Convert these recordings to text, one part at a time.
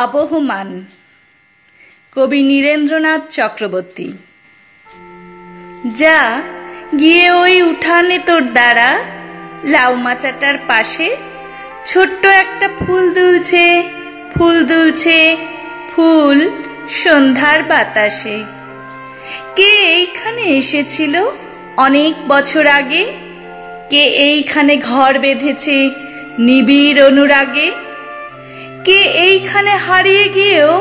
আবহমান কবি নীরেন্দ্রনাথ চক্রবর্তী। যা গিয়ে ওই উঠানে তোর দ্বারা লাউ মাচাটার পাশে ছোট্ট একটা ফুল দুলছে, ফুল দুলছে, ফুল সন্ধ্যার বাতাসে। কে এইখানে এসেছিল অনেক বছর আগে? কে এইখানে ঘর বেঁধেছে নিবিড় অনুরাগে? কে এইখানে হারিয়ে গিয়েও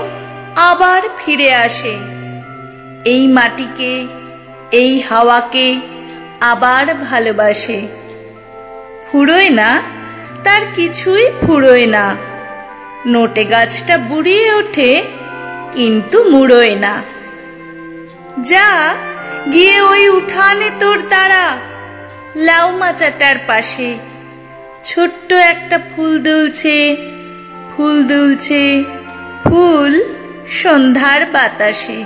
আবার ফিরে আসে? এই মাটিকে, এই হাওয়াকে আবার ভালোবাসে। ফুরোয় না, তার কিছুই ফুরোয় না। নোটে গাছটা বুড়িয়ে ওঠে কিন্তু মুড়োয় না। যা গিয়ে ওই উঠানে তোর দ্বারা লাউ মাচাটার পাশে ছোট্ট একটা ফুল দুলছে, ফুল দুলছে, ফুল সন্ধ্যার বাতাসে।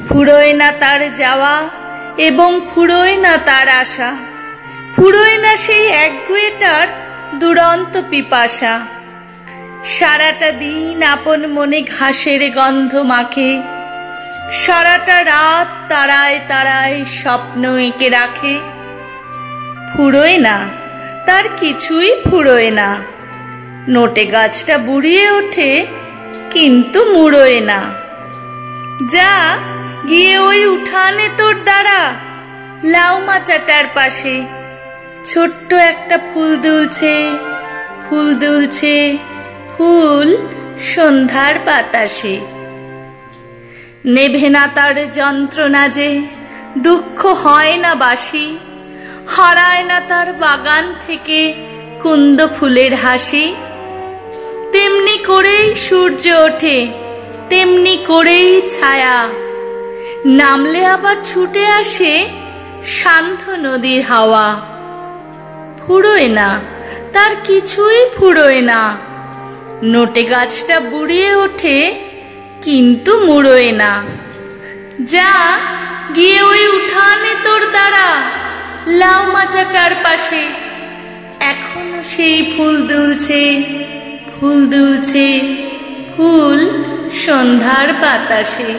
ফুরোয় না তার যাওয়া এবং ফুরোয় না তার আশা, ফুরোয় না সেই একগুঁয়েটার দুরন্ত পিপাসা। সারাটা দিন আপন মনে ঘাসের গন্ধ মাখে, সারাটা রাত তারায় তারায় স্বপ্ন এঁকে রাখে। ফুরোয় না, তার কিছুই ফুরোয় না। নোটে গাছটা বুড়িয়ে ওঠে কিন্তু মুড়োয় না। যা গিয়ে ওই উঠানে তোর দ্বারা লাউ মাচাটার পাশে ছোট্ট একটা ফুল দুলছে, ফুল দুলছে, ফুল সন্ধ্যার বাতাসে। নেভে না তার যন্ত্রণা যে, দুঃখ হয় না বাসি, হারায় না তার বাগান থেকে কুন্দ ফুলের হাসি। তেমনি করেই সূর্য ওঠে, তেমনি করেই ছায়া, নামলে আবার ছুটে আসে শান্ত নদীর হাওয়া। ফুরোয় না, তার কিছুই ফুরোয় না। নোটে গাছটা বুড়িয়ে ওঠে কিন্তু মুড়োয় না। যা গিয়ে ওই উঠানে তোর দ্বারা লাউ মাচাটার পাশে এখনো সেই ফুল দুলছে, ফুল দুলছে, ফুল সন্ধ্যার বাতাসে।